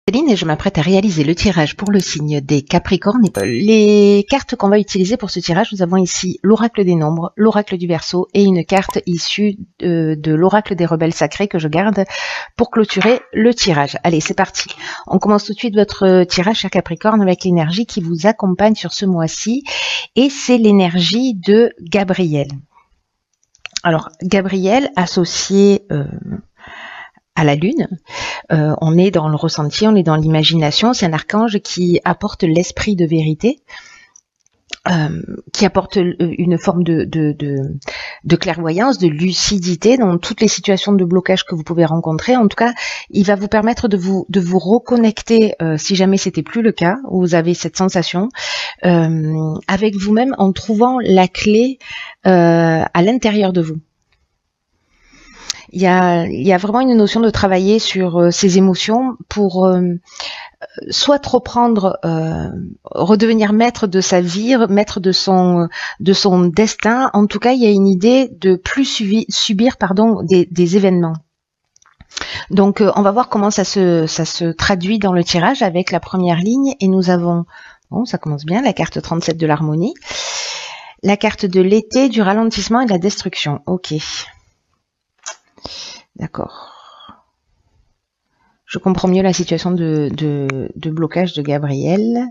Céline et je m'apprête à réaliser le tirage pour le signe des Capricornes. Les cartes qu'on va utiliser pour ce tirage, nous avons ici l'oracle des nombres, l'oracle du Verseau et une carte issue de l'oracle des rebelles sacrés que je garde pour clôturer le tirage. Allez, c'est parti. On commence tout de suite votre tirage, cher Capricorne, avec l'énergie qui vous accompagne sur ce mois-ci et c'est l'énergie de Gabriel. Alors, Gabriel associé à la lune, on est dans le ressenti, on est dans l'imagination, c'est un archange qui apporte l'esprit de vérité, qui apporte une forme de clairvoyance, de lucidité dans toutes les situations de blocage que vous pouvez rencontrer. En tout cas, il va vous permettre de vous reconnecter, si jamais c'était plus le cas, où vous avez cette sensation, avec vous-même en trouvant la clé à l'intérieur de vous. Il y a vraiment une notion de travailler sur ses émotions pour soit reprendre, redevenir maître de sa vie, maître de son destin. En tout cas, il y a une idée de plus subir des événements. Donc, on va voir comment ça se traduit dans le tirage avec la première ligne. Et nous avons, bon, ça commence bien, la carte 37 de l'harmonie, la carte de l'été, du ralentissement et de la destruction. Ok. D'accord. Je comprends mieux la situation de blocage de Gabriel.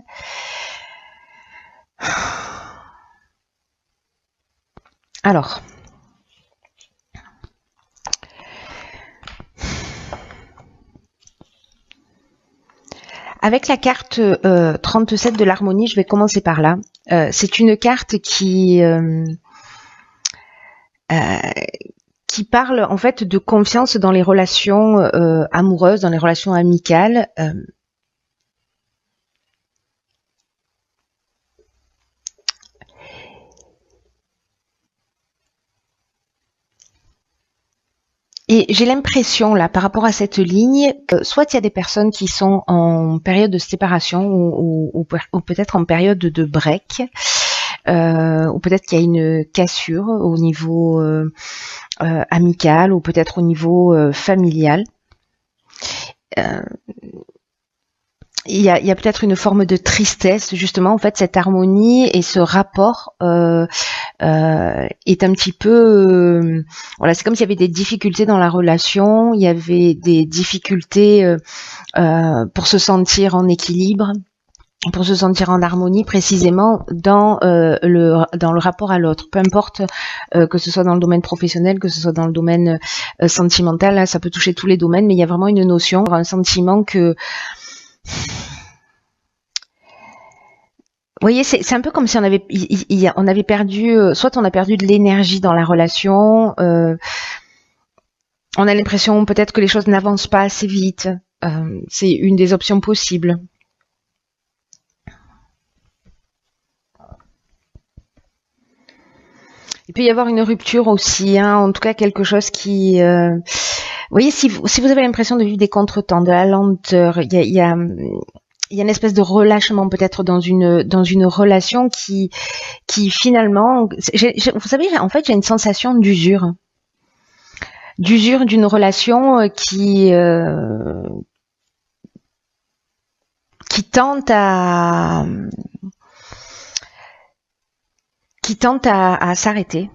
Alors. Avec la carte 37 de l'harmonie, je vais commencer par là. C'est une carte qui parle en fait de confiance dans les relations amoureuses, dans les relations amicales. Et j'ai l'impression là, par rapport à cette ligne, soit il y a des personnes qui sont en période de séparation ou peut-être en période de break, ou peut-être qu'il y a une cassure au niveau amical ou peut-être au niveau familial. Il y a peut-être une forme de tristesse, justement, en fait, cette harmonie et ce rapport est un petit peu... voilà, c'est comme s'il y avait des difficultés dans la relation, il y avait des difficultés pour se sentir en équilibre, pour se sentir en harmonie précisément dans le rapport à l'autre, peu importe que ce soit dans le domaine professionnel, que ce soit dans le domaine sentimental, là ça peut toucher tous les domaines, mais il y a vraiment une notion, un sentiment que... Vous voyez, c'est un peu comme si on avait perdu, soit on a perdu de l'énergie dans la relation, on a l'impression peut-être que les choses n'avancent pas assez vite, c'est une des options possibles. Il peut y avoir une rupture aussi, hein, en tout cas quelque chose qui... vous voyez, si vous avez l'impression de vivre des contretemps, de la lenteur, il y a une espèce de relâchement peut-être dans une relation qui finalement... vous savez, en fait, j'ai une sensation d'usure. D'usure d'une relation qui tente à s'arrêter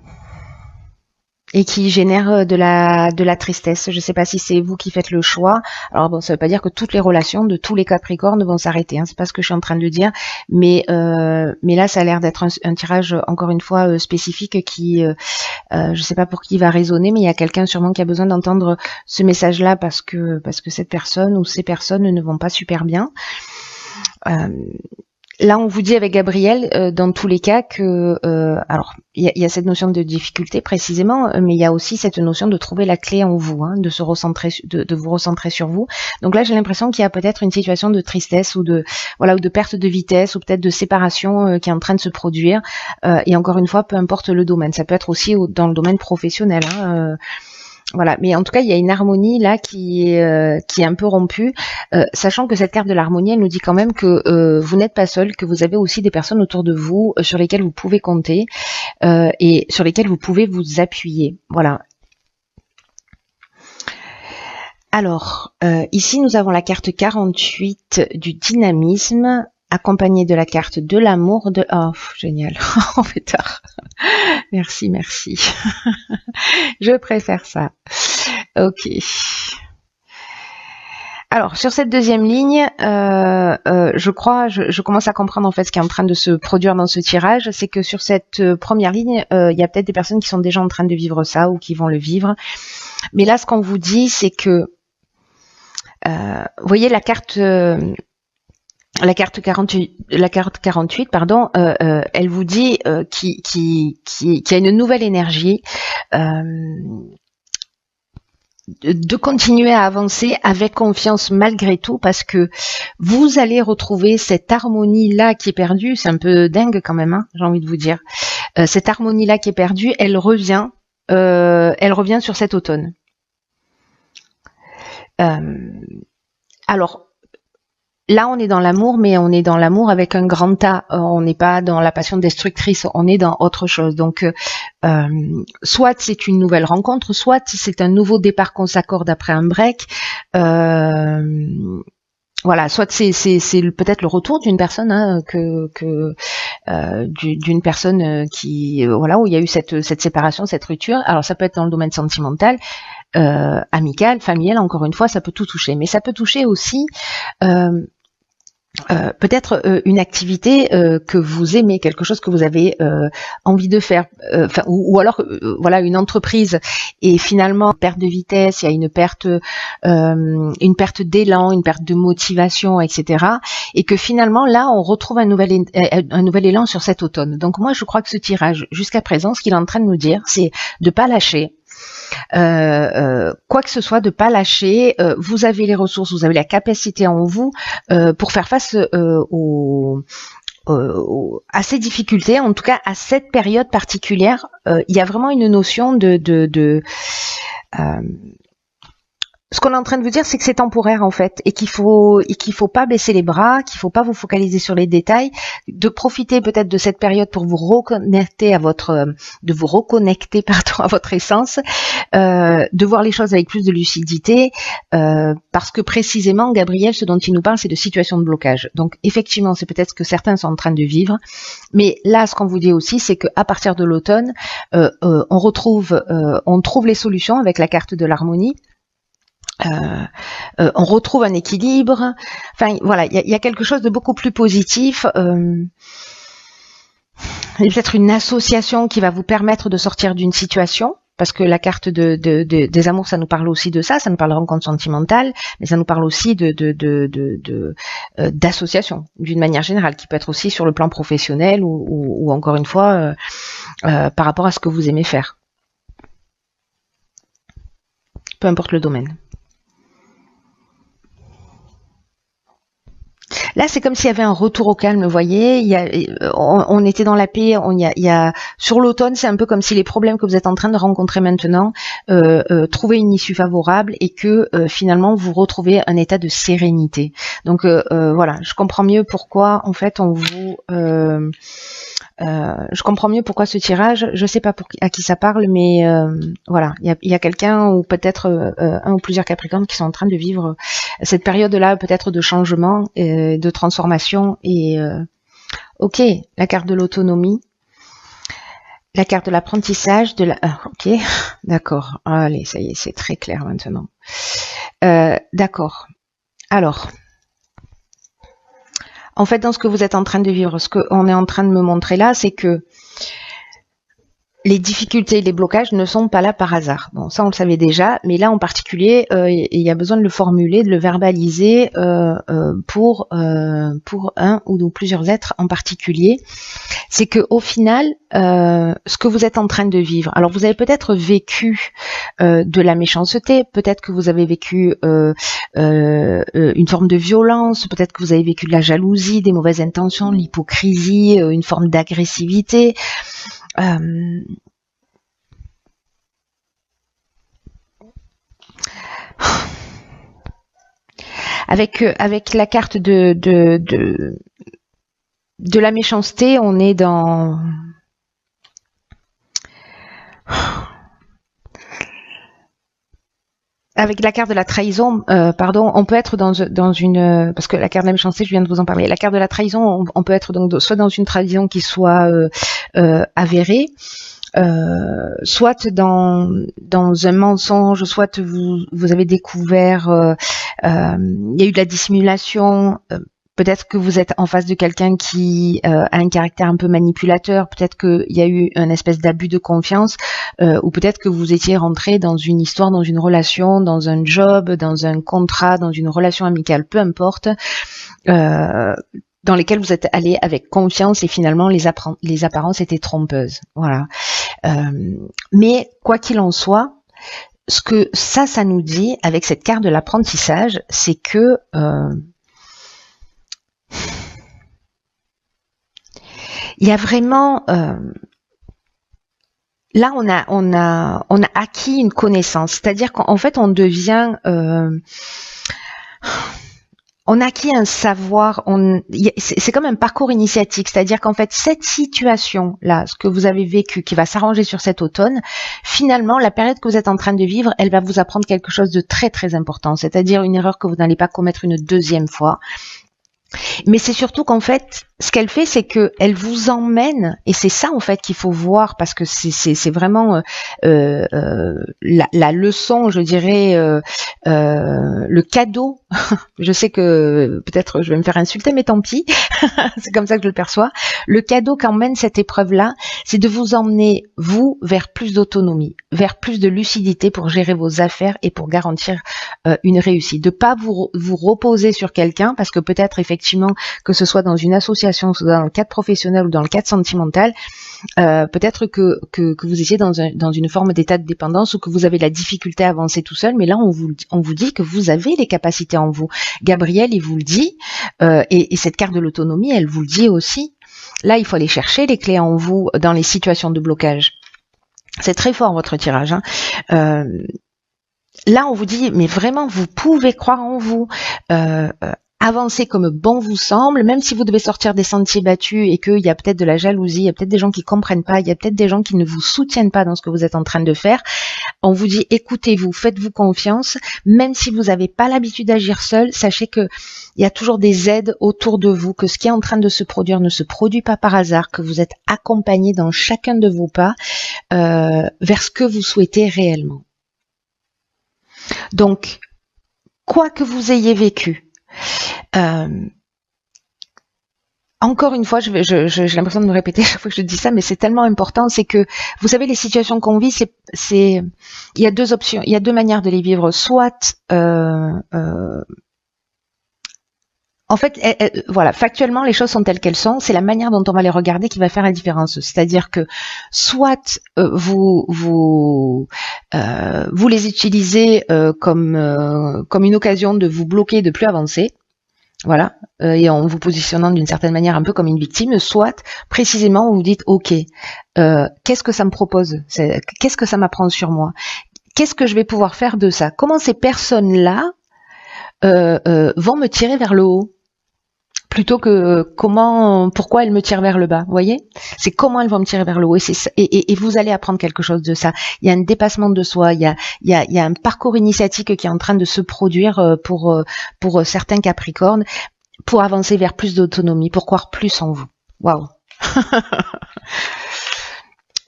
et qui génère de la tristesse. Je ne sais pas si c'est vous qui faites le choix. Alors bon, ça ne veut pas dire que toutes les relations de tous les Capricornes vont s'arrêter, hein. C'est pas ce que je suis en train de dire, mais là ça a l'air d'être un tirage encore une fois spécifique qui, je sais pas pour qui il va résonner, mais il y a quelqu'un sûrement qui a besoin d'entendre ce message-là parce que cette personne ou ces personnes ne vont pas super bien. Là, on vous dit avec Gabriel, dans tous les cas, que alors il y a cette notion de difficulté précisément, mais il y a aussi cette notion de trouver la clé en vous, hein, de se recentrer, de vous recentrer sur vous. Donc là, j'ai l'impression qu'il y a peut-être une situation de tristesse ou de perte de vitesse ou peut-être de séparation qui est en train de se produire. Et encore une fois, peu importe le domaine, ça peut être aussi dans le domaine professionnel, hein, voilà, mais en tout cas, il y a une harmonie là qui est un peu rompue, sachant que cette carte de l'harmonie, elle nous dit quand même que vous n'êtes pas seul, que vous avez aussi des personnes autour de vous sur lesquelles vous pouvez compter et sur lesquelles vous pouvez vous appuyer. Voilà. Alors, ici, nous avons la carte 48 du dynamisme, accompagnée de la carte de l'amour de... Oh, génial, on fait tard. Merci, merci. Je préfère ça. Ok. Alors, sur cette deuxième ligne, je commence à comprendre en fait ce qui est en train de se produire dans ce tirage. C'est que sur cette première ligne, il y a peut-être des personnes qui sont déjà en train de vivre ça ou qui vont le vivre. Mais là, ce qu'on vous dit, c'est que, vous voyez la carte 48, pardon, elle vous dit qu'il y a une nouvelle énergie. De continuer à avancer avec confiance malgré tout, parce que vous allez retrouver cette harmonie-là qui est perdue. C'est un peu dingue quand même, hein, j'ai envie de vous dire. Cette harmonie-là qui est perdue, elle revient sur cet automne. Alors, là, on est dans l'amour, mais on est dans l'amour avec un grand A. On n'est pas dans la passion destructrice, on est dans autre chose. Donc, soit c'est une nouvelle rencontre, soit c'est un nouveau départ qu'on s'accorde après un break. Voilà, soit c'est peut-être le retour d'une personne, hein, d'une personne qui voilà, où il y a eu cette séparation, cette rupture. Alors ça peut être dans le domaine sentimental, amical, familial. Encore une fois, ça peut tout toucher, mais ça peut toucher aussi peut-être une activité que vous aimez, quelque chose que vous avez envie de faire, ou alors voilà, une entreprise, et finalement perte de vitesse, il y a une perte d'élan, une perte de motivation, etc. Et que finalement là on retrouve un nouvel élan sur cet automne. Donc moi je crois que ce tirage jusqu'à présent, ce qu'il est en train de nous dire, c'est de pas lâcher. Quoi que ce soit, de pas lâcher. Vous avez les ressources, vous avez la capacité en vous pour faire face à ces difficultés, en tout cas à cette période particulière. Il y a vraiment une notion ce qu'on est en train de vous dire, c'est que c'est temporaire en fait, et qu'il faut pas baisser les bras, qu'il faut pas vous focaliser sur les détails, de profiter peut-être de cette période pour vous reconnecter à votre essence, de voir les choses avec plus de lucidité, parce que précisément, Gabriel, ce dont il nous parle, c'est de situations de blocage. Donc effectivement, c'est peut-être ce que certains sont en train de vivre, mais là, ce qu'on vous dit aussi, c'est qu'à partir de l'automne, on trouve les solutions avec la carte de l'harmonie. On retrouve un équilibre. Enfin, voilà, il y a quelque chose de beaucoup plus positif. Il y a peut-être une association qui va vous permettre de sortir d'une situation, parce que la carte des amours, ça nous parle aussi de ça nous parle de rencontre sentimentale, mais ça nous parle aussi d'association, d'une manière générale, qui peut être aussi sur le plan professionnel ou encore une fois par rapport à ce que vous aimez faire. Peu importe le domaine. Là, c'est comme s'il y avait un retour au calme, vous voyez. On était dans la paix. Sur l'automne, c'est un peu comme si les problèmes que vous êtes en train de rencontrer maintenant trouvaient une issue favorable, et que finalement vous retrouvez un état de sérénité. Donc voilà, je comprends mieux pourquoi en fait je comprends mieux pourquoi ce tirage. Je sais pas à qui ça parle, mais voilà, il y a quelqu'un, ou peut-être un ou plusieurs Capricornes, qui sont en train de vivre cette période-là, peut-être de changement, de transformation. Et ok, la carte de l'autonomie, la carte de l'apprentissage, ok, d'accord. Allez, ça y est, c'est très clair maintenant. D'accord. Alors. En fait, dans ce que vous êtes en train de vivre, ce qu'on est en train de me montrer là, c'est que les difficultés et les blocages ne sont pas là par hasard. Bon, ça on le savait déjà, mais là en particulier, il y a besoin de le formuler, de le verbaliser pour un ou plusieurs êtres en particulier. C'est que au final, ce que vous êtes en train de vivre, alors vous avez peut-être vécu de la méchanceté, peut-être que vous avez vécu une forme de violence, peut-être que vous avez vécu de la jalousie, des mauvaises intentions, de l'hypocrisie, une forme d'agressivité. Avec la carte de la méchanceté, on est dans avec la carte de la trahison, pardon, on peut être dans une, parce que la carte de la méchanceté, je viens de vous en parler. La carte de la trahison, on peut être donc soit dans une trahison qui soit avérée, soit dans un mensonge, soit vous avez découvert, il y a eu de la dissimulation. Peut-être que vous êtes en face de quelqu'un qui a un caractère un peu manipulateur, peut-être qu'il y a eu un espèce d'abus de confiance, ou peut-être que vous étiez rentré dans une histoire, dans une relation, dans un job, dans un contrat, dans une relation amicale, peu importe, dans lesquels vous êtes allé avec confiance et finalement les apparences étaient trompeuses. Voilà. Mais quoi qu'il en soit, ce que ça nous dit avec cette carte de l'apprentissage, c'est que il y a vraiment là on a acquis une connaissance, c'est-à-dire qu'en fait on devient on a acquis un savoir, c'est comme un parcours initiatique, c'est-à-dire qu'en fait cette situation-là, ce que vous avez vécu, qui va s'arranger sur cet automne, finalement la période que vous êtes en train de vivre, elle va vous apprendre quelque chose de très très important, c'est-à-dire une erreur que vous n'allez pas commettre une deuxième fois. Mais c'est surtout qu'en fait, ce qu'elle fait, c'est que elle vous emmène, et c'est ça en fait qu'il faut voir, parce que c'est vraiment la leçon, je dirais, le cadeau. Je sais que peut-être je vais me faire insulter, mais tant pis. C'est comme ça que je le perçois. Le cadeau qu'emmène cette épreuve-là, c'est de vous emmener, vous, vers plus d'autonomie, vers plus de lucidité pour gérer vos affaires et pour garantir une réussite. De pas vous reposer sur quelqu'un, parce que peut-être effectivement, que ce soit dans une association, soit dans le cadre professionnel ou dans le cadre sentimental, peut-être que vous étiez dans une forme d'état de dépendance ou que vous avez la difficulté à avancer tout seul, mais là on vous dit que vous avez les capacités en vous. Gabriel, il vous le dit, et cette carte de l'autonomie, elle vous le dit aussi. Là, il faut aller chercher les clés en vous dans les situations de blocage. C'est très fort votre tirage, hein. Là, on vous dit, mais vraiment, vous pouvez croire en vous. Avancez comme bon vous semble, même si vous devez sortir des sentiers battus et qu'il y a peut-être de la jalousie, il y a peut-être des gens qui comprennent pas, il y a peut-être des gens qui ne vous soutiennent pas dans ce que vous êtes en train de faire. On vous dit, écoutez-vous, faites-vous confiance, même si vous n'avez pas l'habitude d'agir seul, sachez que il y a toujours des aides autour de vous, que ce qui est en train de se produire ne se produit pas par hasard, que vous êtes accompagné dans chacun de vos pas vers ce que vous souhaitez réellement. Donc, quoi que vous ayez vécu, encore une fois, j'ai l'impression de me répéter chaque fois que je dis ça, mais c'est tellement important, c'est que, vous savez, les situations qu'on vit, il y a deux options, il y a deux manières de les vivre. Soit, en fait, voilà, factuellement, les choses sont telles qu'elles sont. C'est la manière dont on va les regarder qui va faire la différence. C'est-à-dire que soit vous les utilisez comme une occasion de vous bloquer, de plus avancer, voilà, et en vous positionnant d'une certaine manière un peu comme une victime. Soit précisément vous vous dites, ok, qu'est-ce que ça me propose, qu'est-ce que ça m'apprend sur moi, qu'est-ce que je vais pouvoir faire de ça, comment ces personnes-là vont me tirer vers le haut, plutôt que pourquoi elles me tirent vers le bas, vous voyez? C'est comment elles vont me tirer vers le haut, et vous allez apprendre quelque chose de ça. Il y a un dépassement de soi, il y a un parcours initiatique qui est en train de se produire pour certains Capricornes, pour avancer vers plus d'autonomie, pour croire plus en vous. Waouh.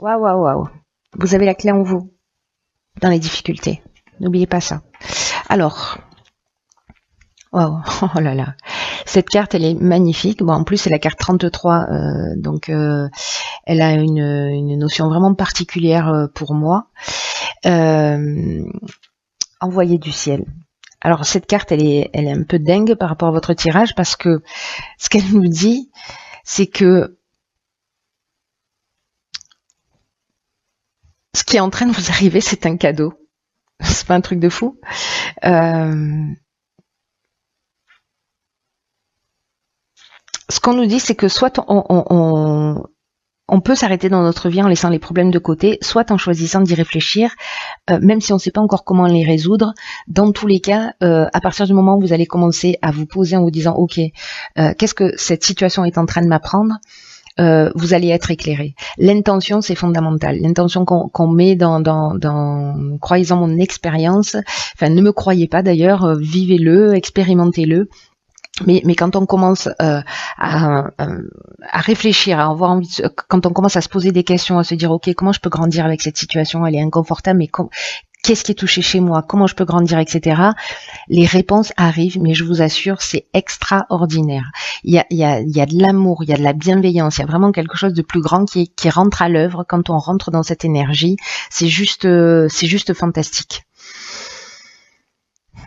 Waouh. Vous avez la clé en vous, dans les difficultés. N'oubliez pas ça. Alors, waouh, oh là là. Cette carte, elle est magnifique. Bon, en plus, c'est la carte 33, donc elle a une notion vraiment particulière pour moi. Envoyé du ciel. Alors, cette carte, elle est un peu dingue par rapport à votre tirage, parce que ce qu'elle nous dit, c'est que ce qui est en train de vous arriver, c'est un cadeau. C'est pas un truc de fou. Ce qu'on nous dit, c'est que soit on peut s'arrêter dans notre vie en laissant les problèmes de côté, soit en choisissant d'y réfléchir, même si on ne sait pas encore comment les résoudre. Dans tous les cas, à partir du moment où vous allez commencer à vous poser en vous disant, ok, qu'est-ce que cette situation est en train de m'apprendre, vous allez être éclairé. L'intention, c'est fondamental. L'intention qu'on met dans croyez-en mon expérience, enfin ne me croyez pas d'ailleurs, vivez-le, expérimentez-le. Mais quand on commence à réfléchir, à avoir envie quand on commence à se poser des questions, à se dire ok, comment je peux grandir avec cette situation, elle est inconfortable, mais qu'est-ce qui est touché chez moi, comment je peux grandir, etc. Les réponses arrivent, mais je vous assure, c'est extraordinaire. Il y a de l'amour, il y a de la bienveillance, il y a vraiment quelque chose de plus grand qui rentre à l'œuvre quand on rentre dans cette énergie. C'est juste fantastique.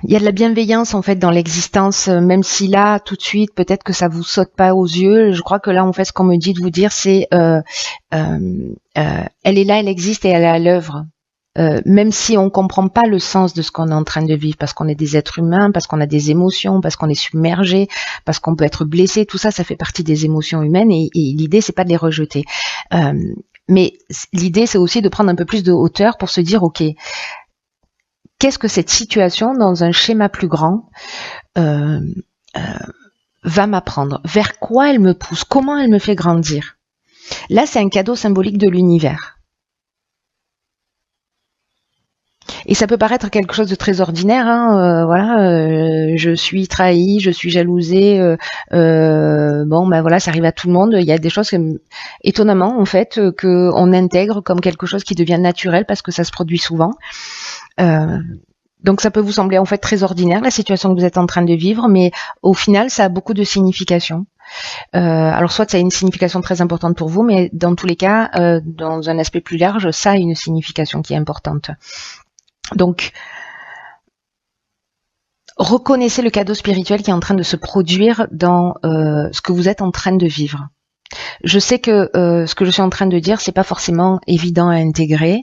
Il y a de la bienveillance en fait dans l'existence, même si là tout de suite peut-être que ça vous saute pas aux yeux. Je crois que là en fait ce qu'on me dit de vous dire c'est elle est là, elle existe et elle est à l'œuvre. Même si on comprend pas le sens de ce qu'on est en train de vivre, parce qu'on est des êtres humains, parce qu'on a des émotions, parce qu'on est submergé, parce qu'on peut être blessé, tout ça, ça fait partie des émotions humaines et l'idée c'est pas de les rejeter. Mais l'idée c'est aussi de prendre un peu plus de hauteur pour se dire ok, qu'est-ce que cette situation dans un schéma plus grand va m'apprendre? Vers quoi elle me pousse? Comment elle me fait grandir? Là, c'est un cadeau symbolique de l'univers. Et ça peut paraître quelque chose de très ordinaire, je suis trahi, je suis jalousée, bon ben voilà, ça arrive à tout le monde. Il y a des choses étonnamment en fait que on intègre comme quelque chose qui devient naturel parce que ça se produit souvent. Donc ça peut vous sembler en fait très ordinaire la situation que vous êtes en train de vivre, mais au final ça a beaucoup de signification. Alors soit ça a une signification très importante pour vous, mais dans tous les cas, dans un aspect plus large, ça a une signification qui est importante. Donc reconnaissez le cadeau spirituel qui est en train de se produire dans ce que vous êtes en train de vivre. Je sais que ce que je suis en train de dire, c'est pas forcément évident à intégrer,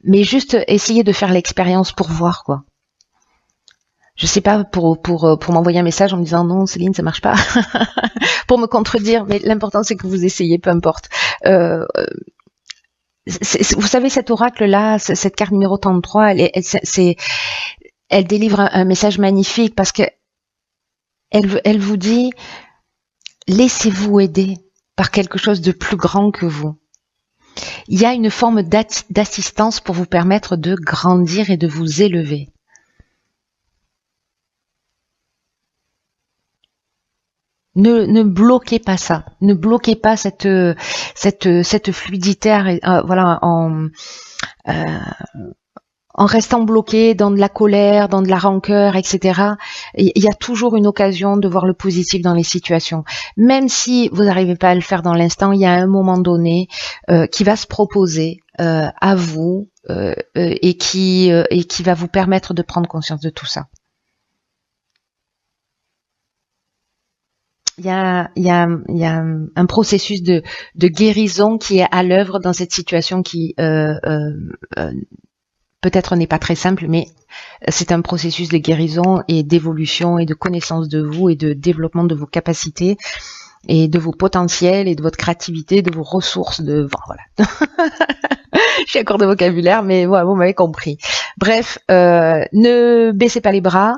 mais juste essayez de faire l'expérience pour voir quoi. Je sais pas pour m'envoyer un message en me disant non Céline ça marche pas, pour me contredire, mais l'important c'est que vous essayez, peu importe. Vous savez cet oracle là, cette carte numéro 33, elle délivre un message magnifique parce que elle vous dit laissez-vous aider par quelque chose de plus grand que vous. Il y a une forme d'assistance pour vous permettre de grandir et de vous élever. Ne bloquez pas ça. Ne bloquez pas cette fluidité. Voilà, en restant bloqué dans de la colère, dans de la rancœur, etc. Il y a toujours une occasion de voir le positif dans les situations. Même si vous n'arrivez pas à le faire dans l'instant, il y a un moment donné qui va se proposer à vous et qui va vous permettre de prendre conscience de tout ça. Il y a un processus de guérison qui est à l'œuvre dans cette situation qui peut-être n'est pas très simple, mais c'est un processus de guérison et d'évolution et de connaissance de vous et de développement de vos capacités et de vos potentiels et de votre créativité, de vos ressources, voilà. Je suis à court de vocabulaire, mais ouais, vous m'avez compris. Bref, ne baissez pas les bras.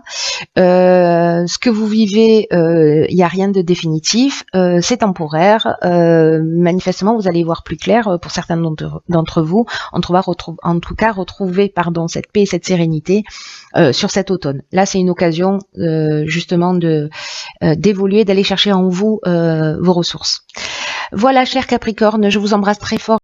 Ce que vous vivez, il n'y a rien de définitif. C'est temporaire. Manifestement, vous allez y voir plus clair pour certains d'entre vous. En tout cas, retrouver cette paix et cette sérénité sur cet automne. Là, c'est une occasion justement d'évoluer, d'aller chercher en vous vos ressources. Voilà, chers Capricorne, je vous embrasse très fort.